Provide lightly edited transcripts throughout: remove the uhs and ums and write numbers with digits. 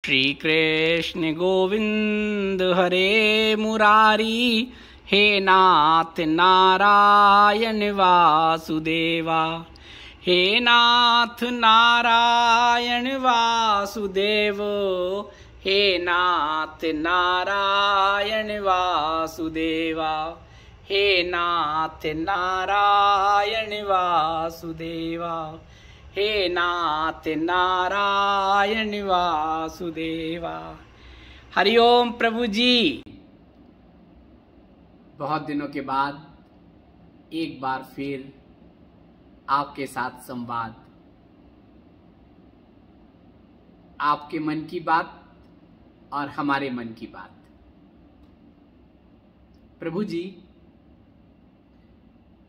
श्री कृष्ण गोविंद हरे मुरारी, हे नाथ नारायण वासुदेवा। हे नाथ नारायण वासुदेव, हे नाथ नारायण वासुदेवा। हे नाथ नारायण वासुदेवा, हे नाथ नारायण वासुदेवा। हरिओम प्रभु जी। बहुत दिनों के बाद एक बार फिर आपके साथ संवाद, आपके मन की बात और हमारे मन की बात। प्रभु जी,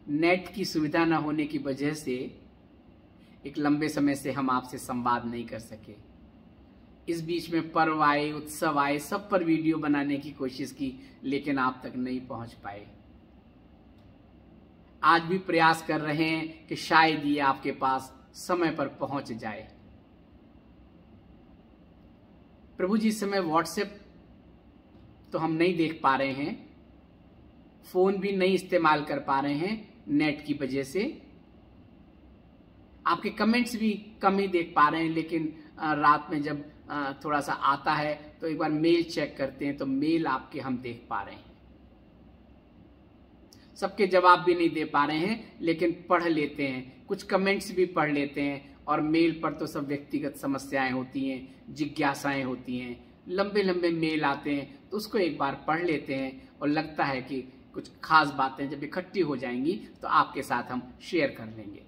नेट की सुविधा न होने की वजह से एक लंबे समय से हम आपसे संवाद नहीं कर सके। इस बीच में पर्व आए, उत्सव आए, सब पर वीडियो बनाने की कोशिश की, लेकिन आप तक नहीं पहुंच पाए। आज भी प्रयास कर रहे हैं कि शायद ये आपके पास समय पर पहुंच जाए। प्रभु जी, इस समय व्हाट्सएप तो हम नहीं देख पा रहे हैं, फोन भी नहीं इस्तेमाल कर पा रहे हैं नेट की वजह से। आपके कमेंट्स भी कम ही देख पा रहे हैं, लेकिन रात में जब थोड़ा सा आता है तो एक बार मेल चेक करते हैं तो मेल आपके हम देख पा रहे हैं। सबके जवाब भी नहीं दे पा रहे हैं, लेकिन पढ़ लेते हैं, कुछ कमेंट्स भी पढ़ लेते हैं। और मेल पर तो सब व्यक्तिगत समस्याएं होती हैं, जिज्ञासाएं होती हैं, लंबे लंबे मेल आते हैं, तो उसको एक बार पढ़ लेते हैं और लगता है कि कुछ खास बातें जब इकट्ठी हो जाएंगी तो आपके साथ हम शेयर कर लेंगे।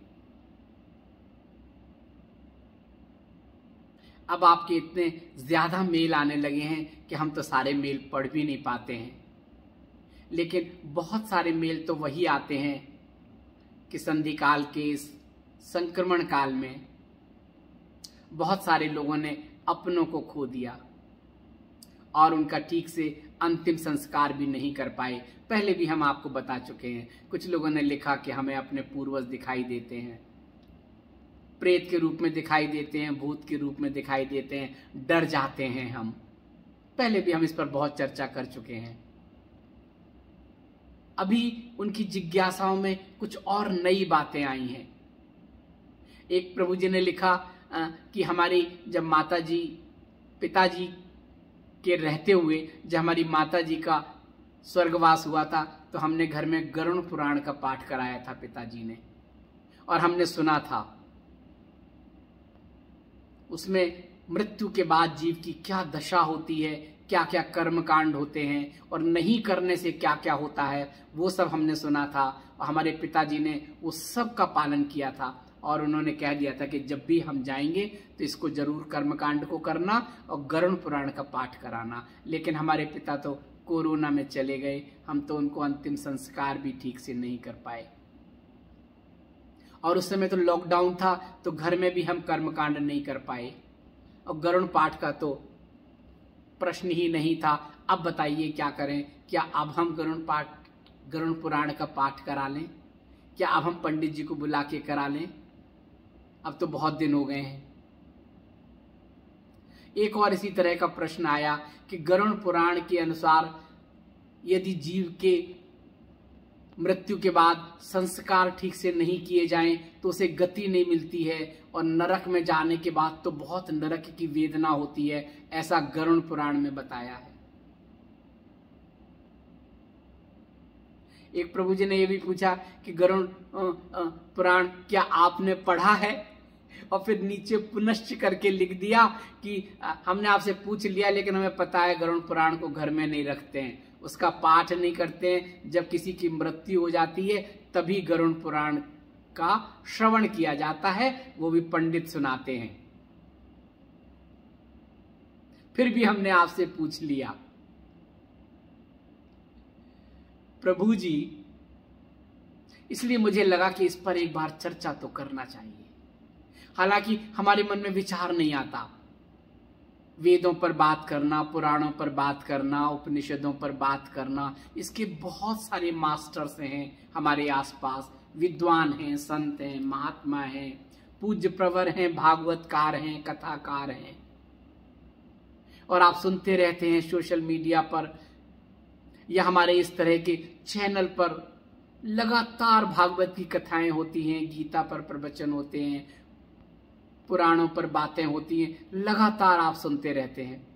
अब आपके इतने ज्यादा मेल आने लगे हैं कि हम तो सारे मेल पढ़ भी नहीं पाते हैं, लेकिन बहुत सारे मेल तो वही आते हैं कि संधि काल के इस संक्रमण काल में बहुत सारे लोगों ने अपनों को खो दिया और उनका ठीक से अंतिम संस्कार भी नहीं कर पाए। पहले भी हम आपको बता चुके हैं। कुछ लोगों ने लिखा कि हमें अपने पूर्वज दिखाई देते हैं, प्रेत के रूप में दिखाई देते हैं, भूत के रूप में दिखाई देते हैं, डर जाते हैं हम। पहले भी हम इस पर बहुत चर्चा कर चुके हैं। अभी उनकी जिज्ञासाओं में कुछ और नई बातें आई हैं। एक प्रभु जी ने लिखा कि हमारी जब माताजी पिताजी के रहते हुए जब हमारी माताजी का स्वर्गवास हुआ था तो हमने घर में गरुड़ पुराण का पाठ कराया था पिताजी ने, और हमने सुना था उसमें मृत्यु के बाद जीव की क्या दशा होती है, क्या क्या कर्म कांड होते हैं और नहीं करने से क्या क्या होता है, वो सब हमने सुना था। और हमारे पिताजी ने वो सब का पालन किया था और उन्होंने कह दिया था कि जब भी हम जाएंगे तो इसको जरूर कर्मकांड को करना और गरुड़ पुराण का पाठ कराना। लेकिन हमारे पिता तो कोरोना में चले गए, हम तो उनको अंतिम संस्कार भी ठीक से नहीं कर पाए। और उस समय तो लॉकडाउन था तो घर में भी हम कर्मकांड नहीं कर पाए और गरुड़ पाठ का तो प्रश्न ही नहीं था। अब बताइए क्या करें? क्या अब हम गरुड़ पुराण का पाठ करा लें? क्या अब हम पंडित जी को बुला के करा लें? अब तो बहुत दिन हो गए हैं। एक और इसी तरह का प्रश्न आया कि गरुड़ पुराण के अनुसार यदि जीव के मृत्यु के बाद संस्कार ठीक से नहीं किए जाएं तो उसे गति नहीं मिलती है और नरक में जाने के बाद तो बहुत नरक की वेदना होती है, ऐसा गरुड़ पुराण में बताया है। एक प्रभु जी ने यह भी पूछा कि गरुड़ पुराण क्या आपने पढ़ा है? और फिर नीचे पुनश्च करके लिख दिया कि हमने आपसे पूछ लिया, लेकिन हमें पता है गरुड़ पुराण को घर में नहीं रखते हैं, उसका पाठ नहीं करते हैं। जब किसी की मृत्यु हो जाती है तभी गरुड़ पुराण का श्रवण किया जाता है, वो भी पंडित सुनाते हैं। फिर भी हमने आपसे पूछ लिया। प्रभु जी, इसलिए मुझे लगा कि इस पर एक बार चर्चा तो करना चाहिए। हालांकि हमारे मन में विचार नहीं आता वेदों पर बात करना, पुराणों पर बात करना, उपनिषदों पर बात करना। इसके बहुत सारे मास्टर्स हैं हमारे आसपास, विद्वान हैं, संत हैं, महात्मा हैं, पूज्य प्रवर हैं, भागवतकार हैं, कथाकार हैं। और आप सुनते रहते हैं सोशल मीडिया पर या हमारे इस तरह के चैनल पर लगातार भागवत की कथाएं होती हैं, गीता पर प्रवचन होते हैं, पुराणों पर बातें होती हैं, लगातार आप सुनते रहते हैं।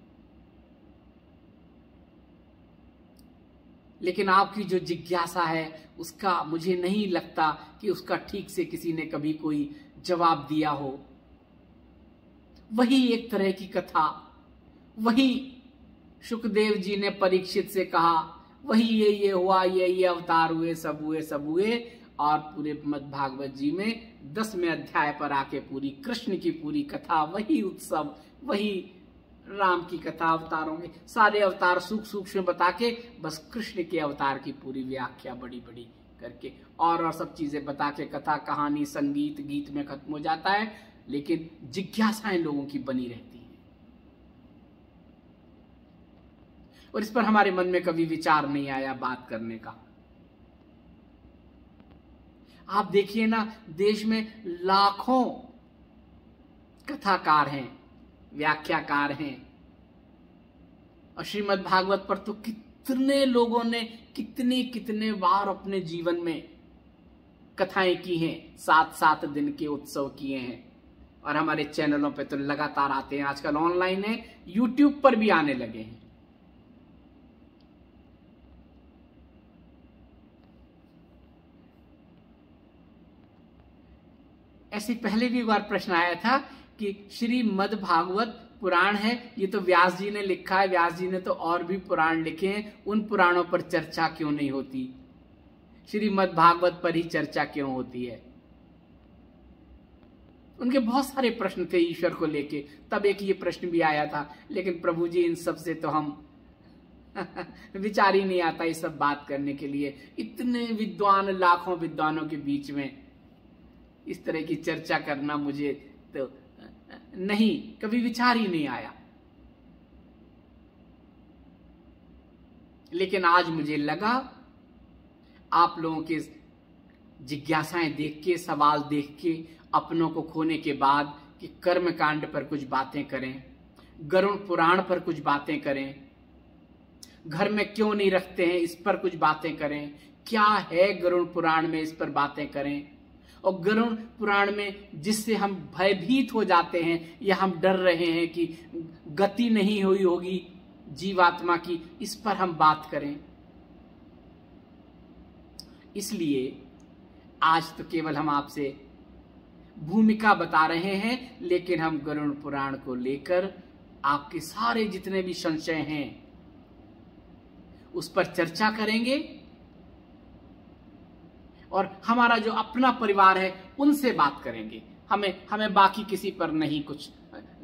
लेकिन आपकी जो जिज्ञासा है उसका मुझे नहीं लगता कि उसका ठीक से किसी ने कभी कोई जवाब दिया हो। वही एक तरह की कथा, वही शुकदेव जी ने परीक्षित से कहा, वही ये हुआ, ये अवतार हुए, सब हुए, और पूरे मद् भागवत जी में 10वें अध्याय पर आके पूरी कृष्ण की पूरी कथा, वही उत्सव, वही राम की कथा, अवतारों के सारे अवतार सूक्ष्म बता के बस कृष्ण के अवतार की पूरी व्याख्या बड़ी बड़ी करके और सब चीजें बता के कथा, कहानी, संगीत, गीत में खत्म हो जाता है। लेकिन जिज्ञासाएं लोगों की बनी रहती हैं और इस पर हमारे मन में कभी विचार नहीं आया बात करने का। आप देखिए ना, देश में लाखों कथाकार हैं, व्याख्याकार हैं, और श्रीमद् भागवत पर तो कितने लोगों ने कितने बार अपने जीवन में कथाएं की हैं, 7 दिन के उत्सव किए हैं, और हमारे चैनलों पे तो लगातार आते हैं। आजकल ऑनलाइन है, यूट्यूब पर भी आने लगे हैं। ऐसे पहले भी एक बार प्रश्न आया था कि श्रीमद् भागवत पुराण है, ये तो व्यास जी ने लिखा है, व्यास जी ने तो और भी पुराण लिखे हैं, उन पुराणों पर चर्चा क्यों नहीं होती, श्रीमद् भागवत पर ही चर्चा क्यों होती है। उनके बहुत सारे प्रश्न थे ईश्वर को लेके, तब एक ये प्रश्न भी आया था, लेकिन प्रभु जी इन सब से तो हम विचार ही नहीं आता ये सब बात करने के लिए। इतने विद्वान, लाखों विद्वानों के बीच में इस तरह की चर्चा करना मुझे तो नहीं, कभी विचार ही नहीं आया। लेकिन आज मुझे लगा आप लोगों के जिज्ञासाएं देख के, सवाल देख के, अपनों को खोने के बाद कि कर्म कांड पर कुछ बातें करें, गरुड़ पुराण पर कुछ बातें करें, घर में क्यों नहीं रखते हैं इस पर कुछ बातें करें, क्या है गरुड़ पुराण में इस पर बातें करें, और गरुड़ पुराण में जिससे हम भयभीत हो जाते हैं या हम डर रहे हैं कि गति नहीं हुई होगी जीवात्मा की, इस पर हम बात करें। इसलिए आज तो केवल हम आपसे भूमिका बता रहे हैं, लेकिन हम गरुड़ पुराण को लेकर आपके सारे जितने भी संशय हैं उस पर चर्चा करेंगे, और हमारा जो अपना परिवार है उनसे बात करेंगे। हमें बाकी किसी पर नहीं, कुछ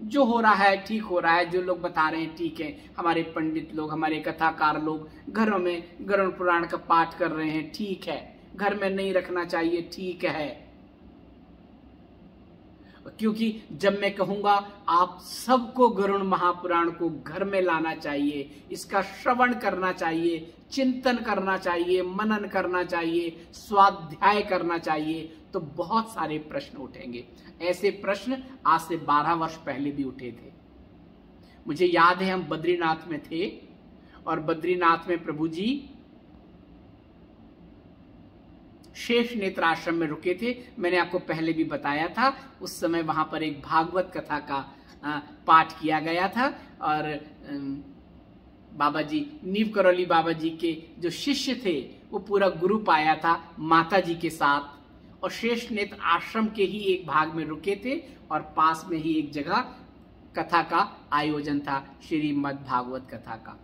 जो हो रहा है ठीक हो रहा है, जो लोग बता रहे हैं ठीक है, हमारे पंडित लोग, हमारे कथाकार लोग घरों में गरुड़ पुराण का पाठ कर रहे हैं, ठीक है, घर में नहीं रखना चाहिए, ठीक है, क्योंकि जब मैं कहूंगा आप सबको गरुड़ महापुराण को घर में लाना चाहिए, इसका श्रवण करना चाहिए, चिंतन करना चाहिए, मनन करना चाहिए, स्वाध्याय करना चाहिए, तो बहुत सारे प्रश्न उठेंगे। ऐसे प्रश्न आज से 12 वर्ष पहले भी उठे थे। मुझे याद है हम बद्रीनाथ में थे और बद्रीनाथ में प्रभु जी शेष नेत्र आश्रम में रुके थे। मैंने आपको पहले भी बताया था, उस समय वहां पर एक भागवत कथा का पाठ किया गया था, और बाबा जी, नीव करौली बाबा जी के जो शिष्य थे वो पूरा ग्रुप आया था माता जी के साथ, और शेष नेत्र आश्रम के ही एक भाग में रुके थे, और पास में ही एक जगह कथा का आयोजन था, श्रीमद् भागवत कथा का।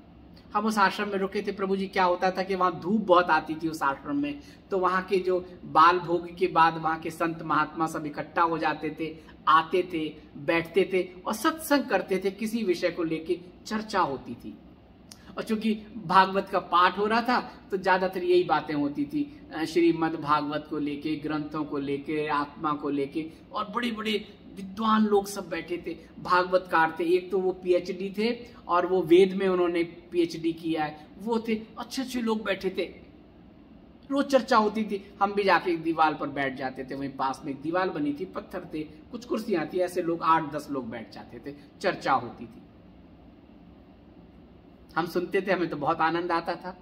हम उस आश्रम में रुके थे। प्रभु जी, क्या होता था कि वहां धूप बहुत आती थी उस आश्रम में, तो वहां के जो बाल भोग के बाद वहां के संत महात्मा सब इकट्ठा हो जाते थे, आते थे, बैठते थे और सत्संग करते थे, किसी विषय को लेके चर्चा होती थी। और चूंकि भागवत का पाठ हो रहा था तो ज्यादातर यही बातें होती थी, श्रीमद् भागवत को लेके, ग्रंथों को लेके, आत्मा को लेके, और बड़े बड़े विद्वान लोग सब बैठे थे, भागवतकार थे। एक तो वो पीएचडी थे और वो वेद में उन्होंने पीएचडी किया है, वो थे, अच्छे अच्छे लोग बैठे थे, रोज चर्चा होती थी। हम भी जाके एक दीवार पर बैठ जाते थे, वहीं पास में एक दीवार बनी थी, पत्थर थे, कुछ कुर्सियां थी, ऐसे लोग 8-10 लोग बैठ जाते थे, चर्चा होती थी। हम सुनते थे, हमें तो बहुत आनंद आता था।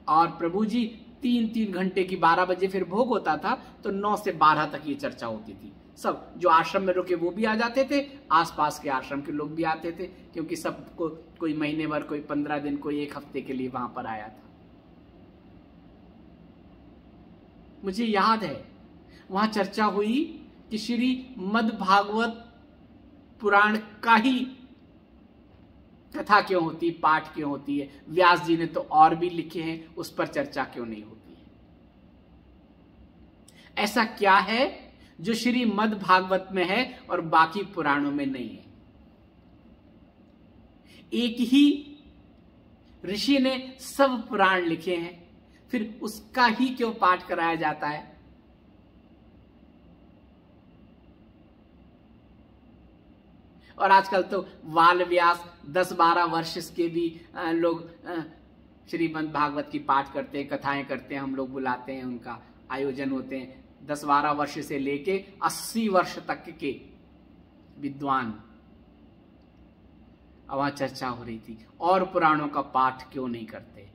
और प्रभु जी 3-3 घंटे की 12 बजे फिर भोग होता था, तो 9 से 12 तक ये चर्चा होती थी। सब जो आश्रम में रुके वो भी आ जाते थे, आसपास के आश्रम के लोग भी आते थे, क्योंकि सबको कोई महीने भर, कोई 15 दिन, कोई 1 हफ्ते के लिए वहां पर आया था। मुझे याद है वहां चर्चा हुई कि श्री मद् भागवत पुराण का ही कथा क्यों होती, पाठ क्यों होती है। व्यास जी ने तो और भी लिखे हैं, उस पर चर्चा क्यों नहीं होती है। ऐसा क्या है जो श्री मद् भागवत में है और बाकी पुराणों में नहीं है। एक ही ऋषि ने सब पुराण लिखे हैं, फिर उसका ही क्यों पाठ कराया जाता है। और आजकल तो बाल व्यास 10-12 वर्ष के भी लोग श्रीमद् भागवत की पाठ करते हैं, कथाएं करते हैं, हम लोग बुलाते हैं, उनका आयोजन होते हैं। 10-12 वर्ष से लेके 80 वर्ष तक के विद्वान, अब वहां चर्चा हो रही थी और पुराणों का पाठ क्यों नहीं करते।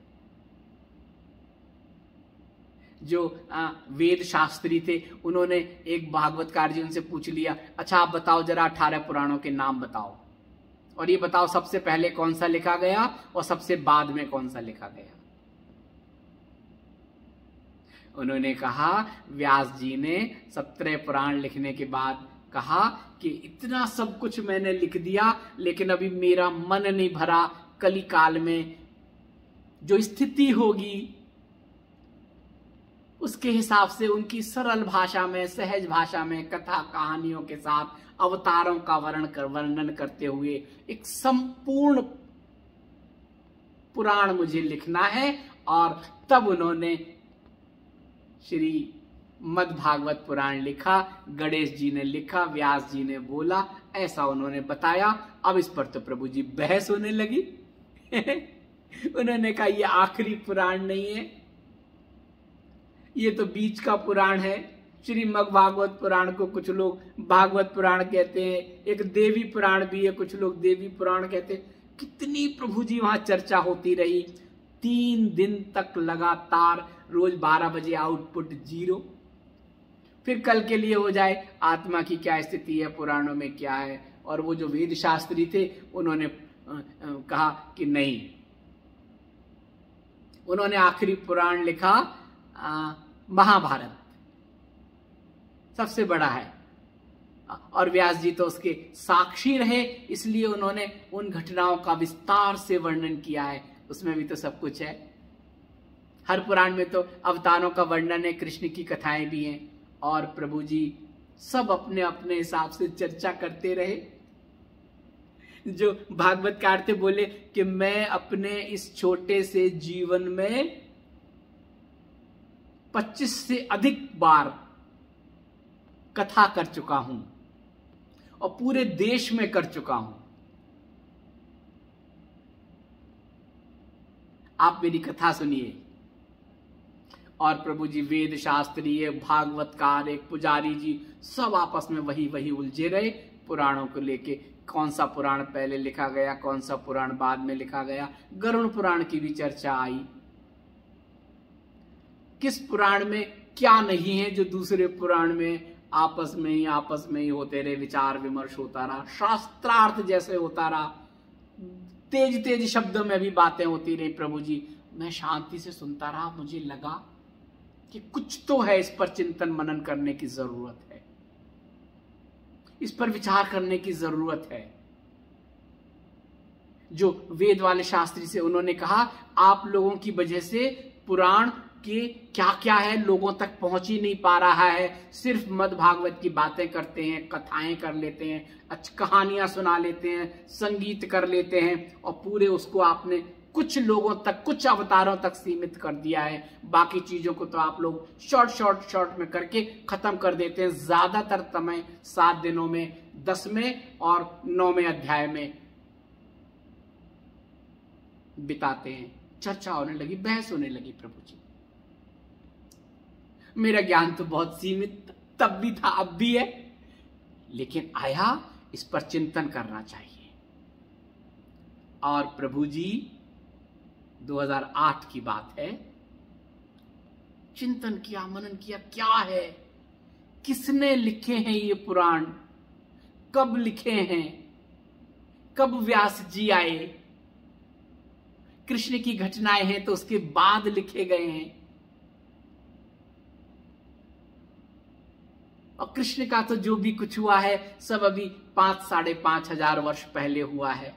जो वेद शास्त्री थे, उन्होंने एक भागवतकार जी उनसे पूछ लिया, अच्छा आप बताओ जरा 18 पुराणों के नाम बताओ, और ये बताओ सबसे पहले कौन सा लिखा गया और सबसे बाद में कौन सा लिखा गया। उन्होंने कहा, व्यास जी ने 17 पुराण लिखने के बाद कहा कि इतना सब कुछ मैंने लिख दिया, लेकिन अभी मेरा मन नहीं भरा। कली काल में जो स्थिति होगी उसके हिसाब से उनकी सरल भाषा में, सहज भाषा में, कथा कहानियों के साथ अवतारों का वर्णन करते हुए एक संपूर्ण पुराण मुझे लिखना है। और तब उन्होंने श्री मद् भागवत पुराण लिखा। गणेश जी ने लिखा, व्यास जी ने बोला, ऐसा उन्होंने बताया। अब इस पर तो प्रभु जी बहस होने लगी। उन्होंने कहा ये आखिरी पुराण नहीं है, ये तो बीच का पुराण है। श्रीमद् भागवत पुराण को कुछ लोग भागवत पुराण कहते हैं, एक देवी पुराण भी है, कुछ लोग देवी पुराण कहते हैं। कितनी प्रभु जी वहां चर्चा होती रही। 3 दिन तक लगातार, रोज 12 बजे आउटपुट 0। फिर कल के लिए हो जाए आत्मा की क्या स्थिति है, पुराणों में क्या है। और वो जो वेद शास्त्री थे उन्होंने कहा कि नहीं, उन्होंने आखिरी पुराण लिखा महाभारत, सबसे बड़ा है, और व्यास जी तो उसके साक्षी रहे, इसलिए उन्होंने उन घटनाओं का विस्तार से वर्णन किया है। उसमें भी तो सब कुछ है। हर पुराण में तो अवतारों का वर्णन है, कृष्ण की कथाएं भी हैं, और प्रभु जी सब अपने अपने हिसाब से चर्चा करते रहे। जो भागवतकार थे बोले कि मैं अपने इस छोटे से जीवन में 25 से अधिक बार कथा कर चुका हूं और पूरे देश में कर चुका हूं। आप मेरी कथा सुनिए। और प्रभु जी वेद शास्त्री, एक भागवतकार, एक पुजारी जी, सब आपस में वही उलझे रहे पुराणों को लेके। कौन सा पुराण पहले लिखा गया, कौन सा पुराण बाद में लिखा गया। गरुड़ पुराण की भी चर्चा आई। किस पुराण में क्या नहीं है जो दूसरे पुराण में आपस में ही होते रहे, विचार विमर्श होता रहा, शास्त्रार्थ जैसे होता रहा, तेज शब्दों में भी बातें होती रही। प्रभु जी मैं शांति से सुनता रहा, मुझे लगा कि कुछ तो है, इस पर चिंतन मनन करने की जरूरत है, इस पर विचार करने की जरूरत है। जो वेद वाले शास्त्री से उन्होंने कहा, आप लोगों की वजह से पुराण के क्या क्या है लोगों तक पहुंच ही नहीं पा रहा है। सिर्फ मद् भागवत की बातें करते हैं, कथाएं कर लेते हैं, कहानियां सुना लेते हैं, संगीत कर लेते हैं, और पूरे उसको आपने कुछ लोगों तक, कुछ अवतारों तक सीमित कर दिया है। बाकी चीजों को तो आप लोग शॉर्ट में करके खत्म कर देते हैं। ज्यादातर समय 7 दिनों में 10वें और 9वें अध्याय में बिताते हैं। चर्चा होने लगी, बहस होने लगी। प्रभु जी मेरा ज्ञान तो बहुत सीमित तब भी था, अब भी है, लेकिन आया इस पर चिंतन करना चाहिए। और प्रभु जी 2008 की बात है, चिंतन किया, मनन किया, क्या है, किसने लिखे हैं ये पुराण, कब लिखे हैं, कब व्यास जी आए, कृष्ण की घटनाएं हैं तो उसके बाद लिखे गए हैं। और कृष्ण का तो जो भी कुछ हुआ है सब अभी 5,500 वर्ष पहले हुआ है।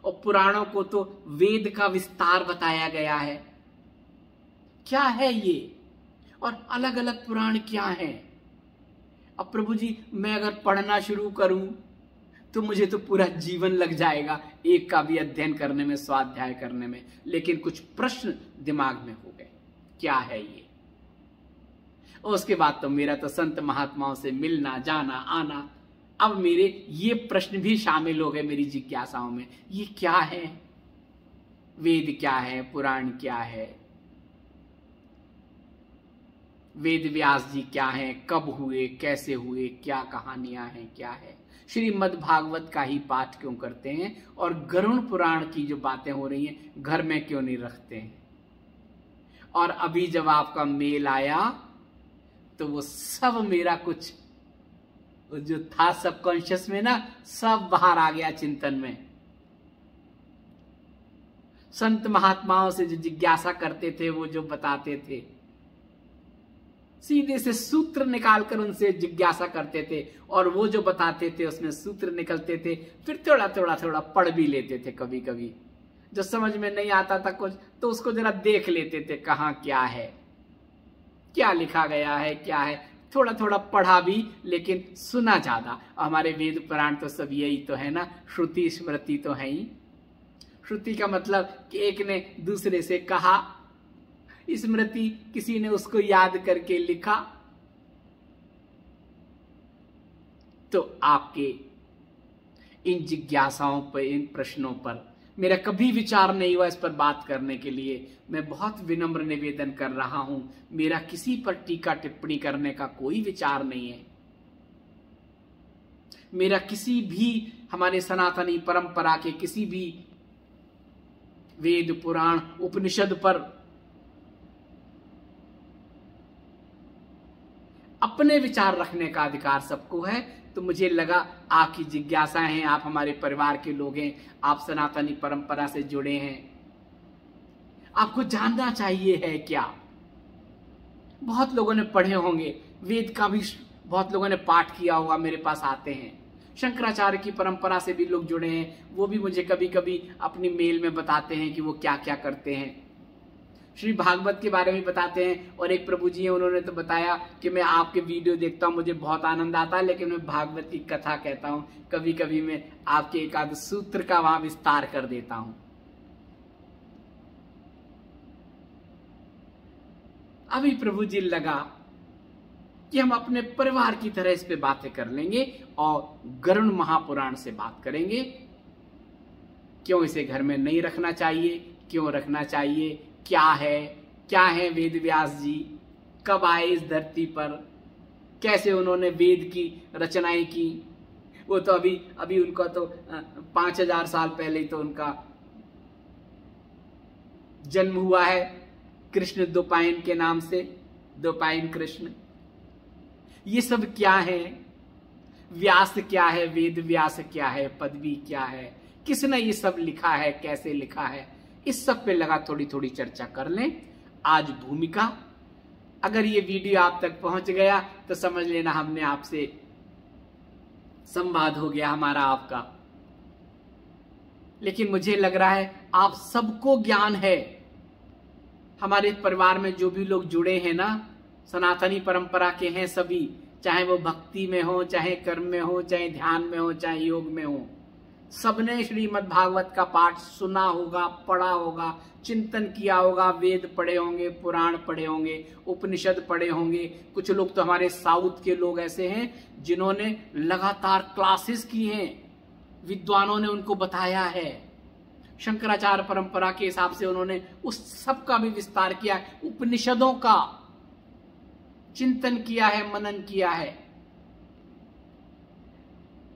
और पुराणों को तो वेद का विस्तार बताया गया है। क्या है ये, और अलग अलग पुराण क्या है। अब प्रभु जी मैं अगर पढ़ना शुरू करूं तो मुझे तो पूरा जीवन लग जाएगा एक का भी अध्ययन करने में, स्वाध्याय करने में। लेकिन कुछ प्रश्न दिमाग में हो गए, क्या है ये। और उसके बाद तो मेरा तो संत महात्माओं से मिलना, जाना, आना, अब मेरे ये प्रश्न भी शामिल हो गए मेरी जिज्ञासाओं में। ये क्या है, वेद क्या है, पुराण क्या है, वेद व्यास जी क्या है, कब हुए, कैसे हुए, क्या कहानियां हैं, क्या है। श्रीमद् भागवत का ही पाठ क्यों करते हैं, और गरुड़ पुराण की जो बातें हो रही हैं घर में क्यों नहीं रखते हैं। और अभी जब आपका मेल आया तो वो सब मेरा कुछ जो था सबकॉन्शियस में ना, सब बाहर आ गया चिंतन में। संत महात्माओं से जो जिज्ञासा करते थे, वो जो बताते थे, सीधे से सूत्र निकालकर उनसे जिज्ञासा करते थे, और वो जो बताते थे उसमें सूत्र निकलते थे। फिर थोड़ा थोड़ा थोड़ा पढ़ भी लेते थे, कभी कभी जो समझ में नहीं आता था कुछ तो उसको जरा देख लेते थे, कहाँ क्या है, क्या लिखा गया है, क्या है। थोड़ा थोड़ा पढ़ा भी, लेकिन सुना ज्यादा। हमारे वेद पुराण तो सब यही तो है ना, श्रुति स्मृति तो है ही। श्रुति का मतलब कि एक ने दूसरे से कहा, स्मृति किसी ने उसको याद करके लिखा। तो आपके इन जिज्ञासाओं पर, इन प्रश्नों पर मेरा कभी विचार नहीं हुआ इस पर बात करने के लिए। मैं बहुत विनम्र निवेदन कर रहा हूं, मेरा किसी पर टीका टिप्पणी करने का कोई विचार नहीं है। मेरा किसी भी हमारे सनातनी परंपरा के किसी भी वेद पुराण उपनिषद पर अपने विचार रखने का अधिकार सबको है। तो मुझे लगा आपकी जिज्ञासा है, आप हमारे परिवार के लोग हैं, आप सनातनी परंपरा से जुड़े हैं, आपको जानना चाहिए है क्या। बहुत लोगों ने पढ़े होंगे, वेद का भी बहुत लोगों ने पाठ किया होगा, मेरे पास आते हैं। शंकराचार्य की परंपरा से भी लोग जुड़े हैं, वो भी मुझे कभी कभी अपनी मेल में बताते हैं कि वो क्या क्या करते हैं। श्री भागवत के बारे में बताते हैं। और एक प्रभु जी हैं, उन्होंने तो बताया कि मैं आपके वीडियो देखता हूं, मुझे बहुत आनंद आता है, लेकिन मैं भागवत की कथा कहता हूं, कभी कभी मैं आपके एकाध सूत्र का वहां विस्तार कर देता हूं। अभी प्रभु जी लगा कि हम अपने परिवार की तरह इस पे बातें कर लेंगे और गरुड़ महापुराण से बात करेंगे। क्यों इसे घर में नहीं रखना चाहिए, क्यों रखना चाहिए, क्या है वेद व्यास जी, कब आए इस धरती पर, कैसे उन्होंने वेद की रचनाएं की। वो तो अभी उनका तो 5,000 साल पहले तो उनका जन्म हुआ है, कृष्ण द्वैपायन के नाम से, द्वैपायन कृष्ण। ये सब क्या है, व्यास क्या है, वेद व्यास क्या है, पदवी क्या है, किसने ये सब लिखा है, कैसे लिखा है, इस सब पे लगा थोड़ी थोड़ी चर्चा कर लें। आज भूमिका, अगर ये वीडियो आप तक पहुंच गया तो समझ लेना हमने आपसे संवाद हो गया हमारा आपका। लेकिन मुझे लग रहा है आप सबको ज्ञान है, हमारे परिवार में जो भी लोग जुड़े हैं ना, सनातनी परंपरा के हैं सभी, चाहे वो भक्ति में हो, चाहे कर्म में हो, चाहे ध्यान में हो, चाहे योग में हो, सबने श्रीमद् भागवत का पाठ सुना होगा, पढ़ा होगा, चिंतन किया होगा, वेद पढ़े होंगे, पुराण पढ़े होंगे, उपनिषद पढ़े होंगे। कुछ लोग तो हमारे साउथ के लोग ऐसे हैं जिन्होंने लगातार क्लासेस की हैं, विद्वानों ने उनको बताया है। शंकराचार्य परंपरा के हिसाब से उन्होंने उस सब का भी विस्तार किया, उपनिषदों का चिंतन किया है, मनन किया है।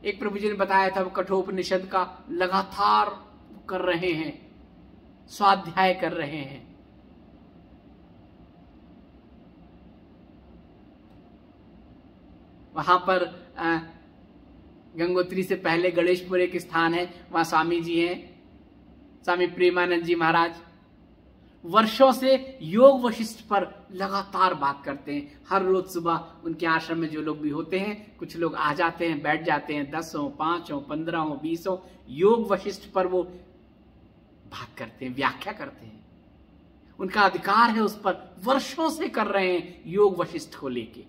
एक प्रभु जी ने बताया था कठोपनिषद का लगातार कर रहे हैं, स्वाध्याय कर रहे हैं। वहां पर गंगोत्री से पहले गणेशपुर एक स्थान है, वहां स्वामी जी हैं, स्वामी प्रेमानंद जी महाराज। वर्षों से योग वशिष्ठ पर लगातार बात करते हैं। हर रोज सुबह उनके आश्रम में जो लोग भी होते हैं, कुछ लोग आ जाते हैं, बैठ जाते हैं, 10 हो, 5 हो, 15 हो, 20 हो, योग वशिष्ठ पर वो बात करते हैं, व्याख्या करते हैं। उनका अधिकार है उस पर, वर्षों से कर रहे हैं योग वशिष्ठ को लेके।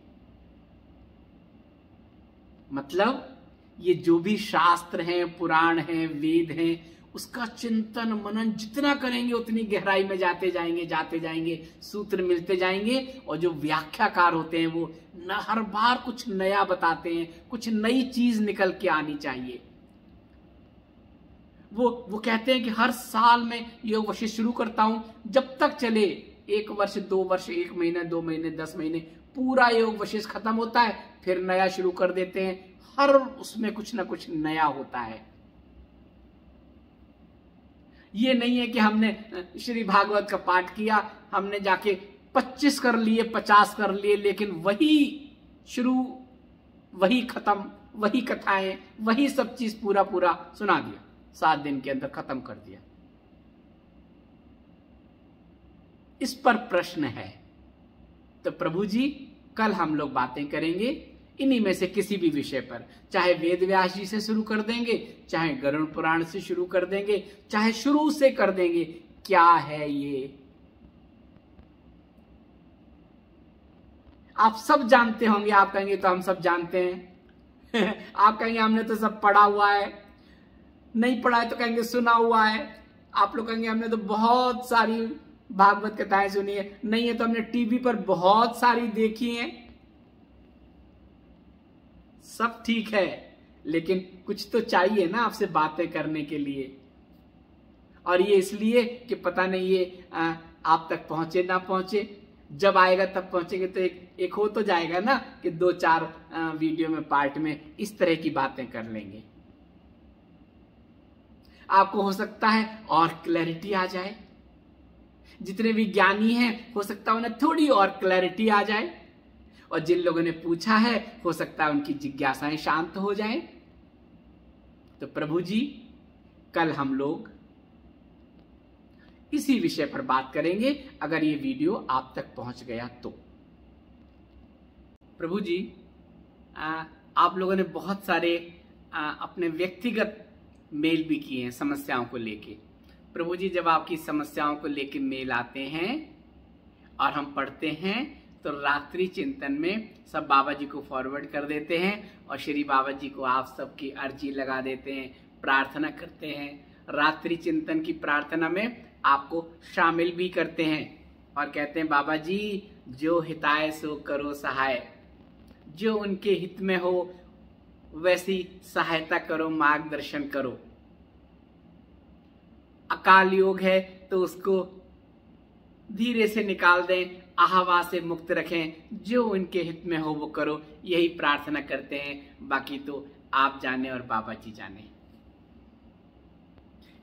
मतलब ये जो भी शास्त्र हैं, पुराण हैं, वेद हैं, उसका चिंतन मनन जितना करेंगे उतनी गहराई में जाते जाएंगे, सूत्र मिलते जाएंगे। और जो व्याख्याकार होते हैं वो हर बार कुछ नया बताते हैं, कुछ नई चीज निकल के आनी चाहिए। वो कहते हैं कि हर साल में योग वशिष्ठ शुरू करता हूं, जब तक चले, 1 वर्ष, 2 वर्ष, 1 महीना, 2 महीने, 10 महीने, पूरा योग वशिष्ठ खत्म होता है, फिर नया शुरू कर देते हैं। हर उसमें कुछ ना कुछ नया होता है। ये नहीं है कि हमने श्री भागवत का पाठ किया, हमने जाके 25 कर लिए, 50 कर लिए, लेकिन वही शुरू, वही खत्म, वही कथाएं, वही सब चीज पूरा सुना दिया, 7 दिन के अंदर खत्म कर दिया। इस पर प्रश्न है। तो प्रभु जी कल हम लोग बातें करेंगे इन्हीं में से किसी भी विषय पर, चाहे वेद व्यास जी से शुरू कर देंगे, चाहे गरुड़ पुराण से शुरू कर देंगे, चाहे शुरू से कर देंगे। क्या है ये? आप सब जानते होंगे। आप कहेंगे तो हम सब जानते हैं। आप कहेंगे हमने तो सब पढ़ा हुआ है। नहीं पढ़ा है तो कहेंगे सुना हुआ है। आप लोग कहेंगे हमने तो बहुत सारी भागवत कथाएं सुनी है। नहीं है तो हमने टीवी पर बहुत सारी देखी हैं। सब ठीक है, लेकिन कुछ तो चाहिए ना आपसे बातें करने के लिए। और ये इसलिए कि पता नहीं ये आप तक पहुंचे ना पहुंचे, जब आएगा तब पहुंचेंगे तो एक हो तो जाएगा ना कि 2-4 वीडियो में, पार्ट में इस तरह की बातें कर लेंगे। आपको हो सकता है और क्लैरिटी आ जाए। जितने भी ज्ञानी हैं हो सकता है उन्हें थोड़ी और क्लैरिटी आ जाए, और जिन लोगों ने पूछा है हो सकता है उनकी जिज्ञासाएं शांत हो जाएं। तो प्रभु जी कल हम लोग इसी विषय पर बात करेंगे, अगर ये वीडियो आप तक पहुंच गया तो। प्रभु जी आप लोगों ने बहुत सारे अपने व्यक्तिगत मेल भी किए हैं समस्याओं को लेके। प्रभु जी जब आपकी समस्याओं को लेके मेल आते हैं और हम पढ़ते हैं तो रात्रि चिंतन में सब बाबा जी को फॉरवर्ड कर देते हैं और श्री बाबा जी को आप सबकी अर्जी लगा देते हैं, प्रार्थना करते हैं। रात्रि चिंतन की प्रार्थना में आपको शामिल भी करते हैं और कहते हैं बाबा जी जो हिताय सो करो सहाय, जो उनके हित में हो वैसी सहायता करो, मार्गदर्शन करो। अकाल योग है तो उसको धीरे से निकाल दें, आहावा से मुक्त रखें, जो उनके हित में हो वो करो। यही प्रार्थना करते हैं, बाकी तो आप जाने और बाबा जी जाने।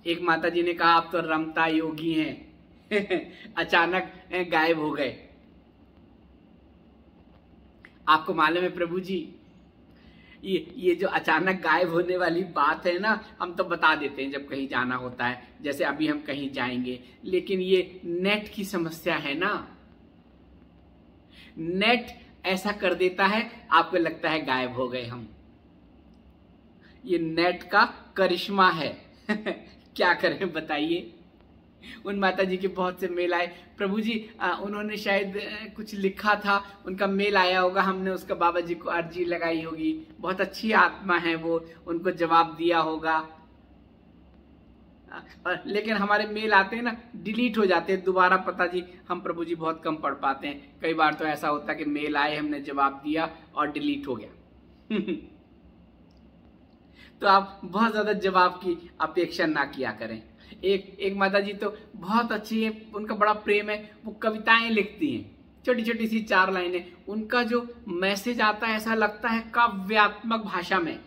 एक माता जी ने कहा आप तो रमता योगी हैं अचानक गायब हो गए। आपको मालूम है प्रभु जी ये जो अचानक गायब होने वाली बात है ना, हम तो बता देते हैं जब कहीं जाना होता है, जैसे अभी हम कहीं जाएंगे। लेकिन ये नेट की समस्या है ना, नेट ऐसा कर देता है आपको लगता है गायब हो गए हम। ये नेट का करिश्मा है क्या करें बताइए। उन माता जी के बहुत से मेल आए। प्रभु जी उन्होंने शायद कुछ लिखा था, उनका मेल आया होगा, हमने उसका बाबा जी को अर्जी लगाई होगी। बहुत अच्छी आत्मा है वो, उनको जवाब दिया होगा। लेकिन हमारे मेल आते हैं ना, डिलीट हो जाते हैं दोबारा। पता जी हम प्रभु जी बहुत कम पढ़ पाते हैं। कई बार तो ऐसा होता है कि मेल आए, हमने जवाब दिया और डिलीट हो गया तो आप बहुत ज्यादा जवाब की अपेक्षा ना किया करें। एक माता जी तो बहुत अच्छी है, उनका बड़ा प्रेम है, वो कविताएं लिखती हैं, छोटी छोटी सी 4 लाइनें। उनका जो मैसेज आता है ऐसा लगता है काव्यात्मक भाषा में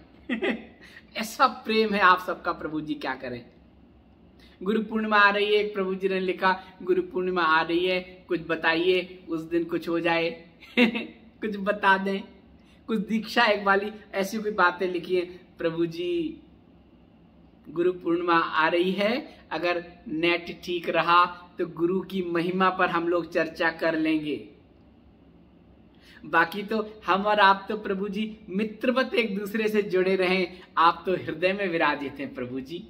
ऐसा प्रेम है आप सबका, प्रभु जी क्या करें। गुरु पूर्णिमा आ रही है, प्रभु जी ने लिखा गुरु पूर्णिमा आ रही है, कुछ बताइए उस दिन कुछ हो जाए कुछ बता दें, कुछ दीक्षा एक वाली ऐसी कोई बातें लिखी है। प्रभु जी गुरु पूर्णिमा आ रही है, अगर नेट ठीक रहा तो गुरु की महिमा पर हम लोग चर्चा कर लेंगे। बाकी तो हम और आप तो प्रभु जी मित्रवत एक दूसरे से जुड़े रहें। आप तो हृदय में विराजित हैं प्रभु जी,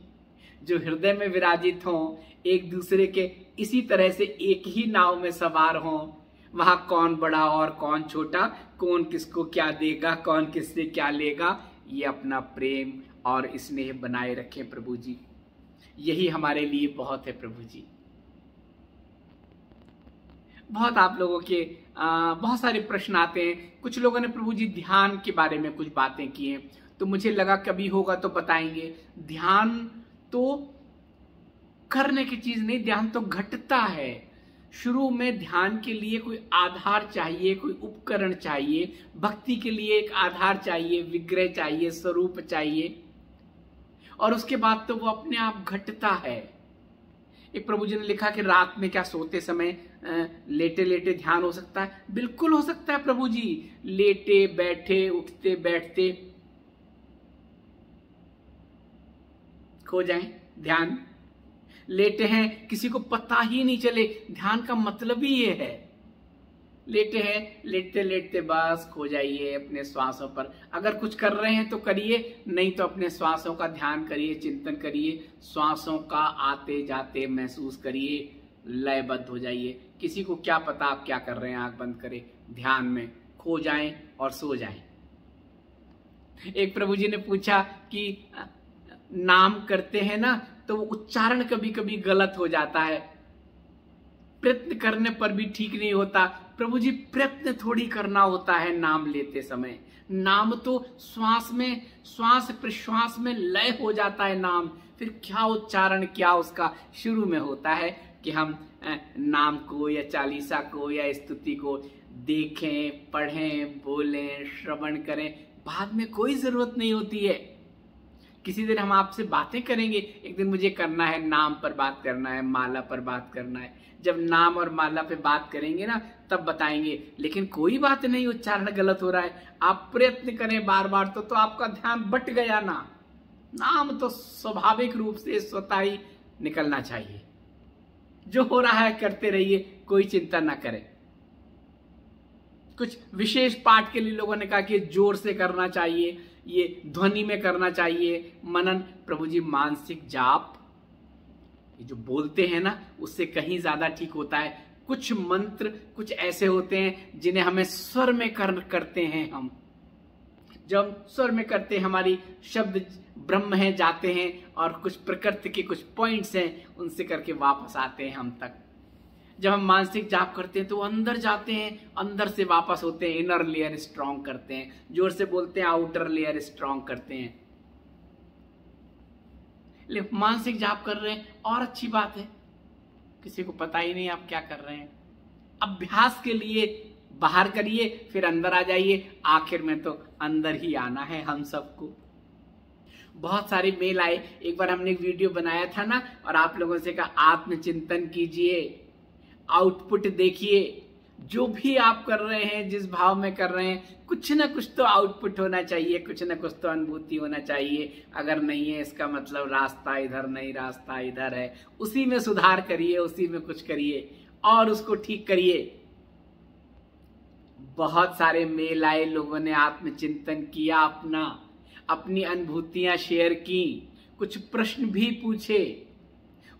जो हृदय में विराजित हों, एक दूसरे के इसी तरह से एक ही नाव में सवार हों। वहां कौन बड़ा और कौन छोटा, कौन किसको क्या देगा, कौन किससे क्या लेगा, ये अपना प्रेम और स्नेह बनाए रखें प्रभु जी। यही हमारे लिए बहुत है प्रभु जी। बहुत आप लोगों के बहुत सारे प्रश्न आते हैं। कुछ लोगों ने प्रभु जी ध्यान के बारे में कुछ बातें की हैं, तो मुझे लगा कभी होगा तो बताएंगे। ध्यान तो करने की चीज नहीं, ध्यान तो घटता है। शुरू में ध्यान के लिए कोई आधार चाहिए, कोई उपकरण चाहिए। भक्ति के लिए एक आधार चाहिए, विग्रह चाहिए, स्वरूप चाहिए, और उसके बाद तो वो अपने आप घटता है। एक प्रभु जी ने लिखा कि रात में क्या सोते समय लेटे लेटे ध्यान हो सकता है? बिल्कुल हो सकता है प्रभु जी। लेटे बैठे, उठते बैठते खो जाए ध्यान। लेटे हैं, किसी को पता ही नहीं चले, ध्यान का मतलब ही ये है। लेटे हैं, लेटते लेटते बस खो जाइए अपने श्वासों पर। अगर कुछ कर रहे हैं तो करिए, नहीं तो अपने श्वासों का ध्यान करिए, चिंतन करिए, श्वासों का आते जाते महसूस करिए, लयबद्ध हो जाइए। किसी को क्या पता आप क्या कर रहे हैं, आंख बंद करें, ध्यान में खो जाएं और सो जाएं। एक प्रभु जी ने पूछा कि नाम करते हैं ना, तो उच्चारण कभी कभी गलत हो जाता है, प्रयत्न करने पर भी ठीक नहीं होता। प्रभु जी प्रयत्न थोड़ी करना होता है नाम लेते समय। नाम तो श्वास में, श्वास प्रश्वास में लय हो जाता है नाम। फिर क्या उच्चारण, क्या उसका शुरू में होता है कि हम नाम को या चालीसा को या स्तुति को देखें, पढ़ें, बोलें, श्रवण करें। बाद में कोई जरूरत नहीं होती है। किसी दिन हम आपसे बातें करेंगे, एक दिन मुझे करना है, नाम पर बात करना है, माला पर बात करना है। जब नाम और माला पे बात करेंगे ना, तब बताएंगे। लेकिन कोई बात नहीं, उच्चारण गलत हो रहा है, आप प्रयत्न करें बार बार तो आपका ध्यान बट गया ना। नाम तो स्वाभाविक रूप से स्वतः ही निकलना चाहिए। जो हो रहा है करते रहिए, कोई चिंता ना करें। कुछ विशेष पाठ के लिए लोगों ने कहा कि जोर से करना चाहिए, ये ध्वनि में करना चाहिए मनन। प्रभु जी मानसिक जाप, ये जो बोलते हैं ना, उससे कहीं ज्यादा ठीक होता है। कुछ मंत्र कुछ ऐसे होते हैं जिन्हें हमें स्वर में करते हैं। हम जब स्वर में करते हैं, हमारी शब्द ब्रह्म है जाते हैं, और कुछ प्रकृति के कुछ पॉइंट्स हैं, उनसे करके वापस आते हैं हम तक। जब हम मानसिक जाप करते हैं तो अंदर जाते हैं, अंदर से वापस होते हैं, इनर लेयर स्ट्रांग करते हैं। जोर से बोलते हैं, आउटर लेयर स्ट्रांग करते हैं। लेकिन मानसिक जाप कर रहे हैं और अच्छी बात है, किसी को पता ही नहीं आप क्या कर रहे हैं। अभ्यास के लिए बाहर करिए, फिर अंदर आ जाइए। आखिर में तो अंदर ही आना है हम सबको। बहुत सारे मेल आए। एक बार हमने एक वीडियो बनाया था ना, और आप लोगों से कहा आत्मचिंतन कीजिए, आउटपुट देखिए। जो भी आप कर रहे हैं, जिस भाव में कर रहे हैं, कुछ ना कुछ तो आउटपुट होना चाहिए, कुछ ना कुछ तो अनुभूति होना चाहिए। अगर नहीं है, इसका मतलब रास्ता इधर नहीं, रास्ता इधर है। उसी में सुधार करिए, उसी में कुछ करिए और उसको ठीक करिए। बहुत सारे मेल आए, लोगों ने आत्मचिंतन किया, अपनी अनुभूतियां शेयर की, कुछ प्रश्न भी पूछे।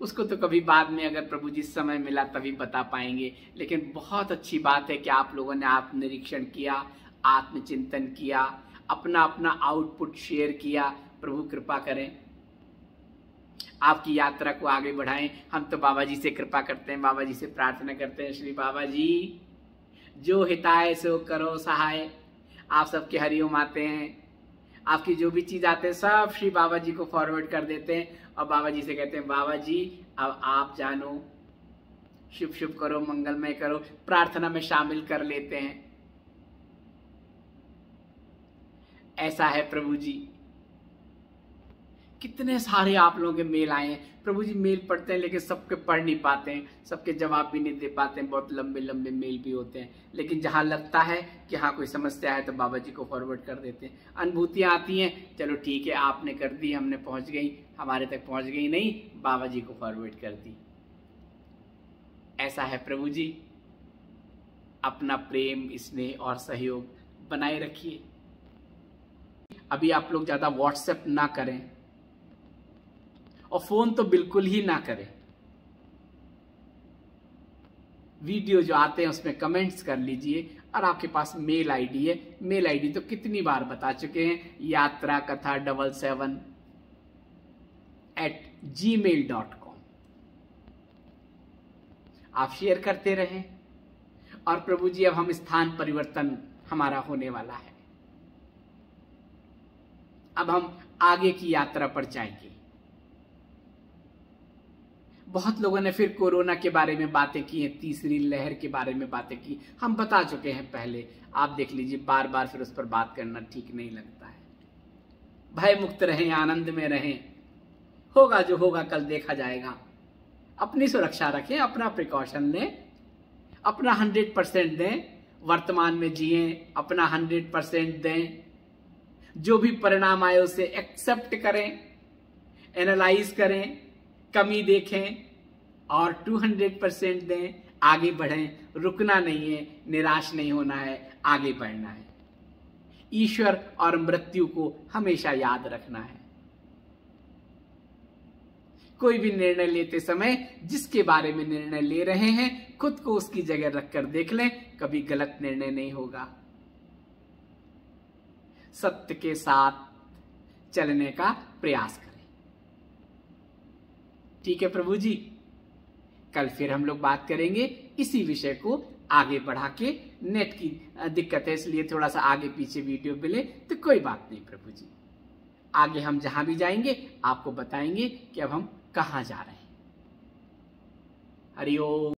उसको तो कभी बाद में अगर प्रभु जी समय मिला तभी बता पाएंगे। लेकिन बहुत अच्छी बात है कि आप लोगों ने आत्मनिरीक्षण किया, आत्मचिंतन किया, अपना अपना आउटपुट शेयर किया। प्रभु कृपा करें, आपकी यात्रा को आगे बढ़ाएं। हम तो बाबा जी से कृपा करते हैं, बाबा जी से प्रार्थना करते हैं, श्री बाबा जी जो हिताय सो करो सहाय। आप सबके हरिओम आते हैं, आपकी जो भी चीज आते हैं सब श्री बाबा जी को फॉरवर्ड कर देते हैं, और बाबा जी से कहते हैं बाबा जी अब आप जानो, शुभ शुभ करो, मंगलमय करो, प्रार्थना में शामिल कर लेते हैं। ऐसा है प्रभु जी कितने सारे आप लोगों के मेल आए हैं। प्रभु जी मेल पढ़ते हैं लेकिन सबके पढ़ नहीं पाते हैं, सबके जवाब भी नहीं दे पाते हैं, बहुत लंबे लंबे मेल भी होते हैं। लेकिन जहां लगता है कि हाँ कोई समस्या है तो बाबा जी को फॉरवर्ड कर देते हैं। अनुभूतियां आती हैं, चलो ठीक है आपने कर दी, हमने पहुंच गई, हमारे तक पहुंच गई नहीं, बाबा जी को फॉरवर्ड कर दी। ऐसा है प्रभु जी। अपना प्रेम, स्नेह और सहयोग बनाए रखिए। अभी आप लोग ज्यादा व्हाट्सएप ना करें और फोन तो बिल्कुल ही ना करें। वीडियो जो आते हैं उसमें कमेंट्स कर लीजिए। और आपके पास मेल आईडी है, मेल आईडी तो कितनी बार बता चुके हैं, yatrakatha77@gmail.com। आप शेयर करते रहें। और प्रभु जी अब हम स्थान परिवर्तन हमारा होने वाला है। अब हम आगे की यात्रा पर जाएंगे। बहुत लोगों ने फिर कोरोना के बारे में बातें की हैं, तीसरी लहर के बारे में बातें की, हम बता चुके हैं पहले। आप देख लीजिए, बार बार फिर उस पर बात करना ठीक नहीं लगता है। भय मुक्त रहें, आनंद में रहें। होगा जो होगा कल देखा जाएगा। अपनी सुरक्षा रखें, अपना प्रिकॉशन लें, अपना 100% दें, वर्तमान में जिएं, अपना 100% दें। जो भी परिणाम आए उसे एक्सेप्ट करें, एनालाइज करें, कमी देखें और 200% दें। आगे बढ़ें, रुकना नहीं है, निराश नहीं होना है, आगे बढ़ना है। ईश्वर और मृत्यु को हमेशा याद रखना है। कोई भी निर्णय लेते समय जिसके बारे में निर्णय ले रहे हैं, खुद को उसकी जगह रखकर देख लें, कभी गलत निर्णय नहीं होगा। सत्य के साथ चलने का प्रयास करें। ठीक है प्रभु जी, कल फिर हम लोग बात करेंगे इसी विषय को आगे बढ़ा के। नेट की दिक्कत है इसलिए थोड़ा सा आगे पीछे वीडियो मिले तो कोई बात नहीं प्रभु जी। आगे हम जहां भी जाएंगे आपको बताएंगे कि अब हम कहां जा रहे हैं। हरि ओम।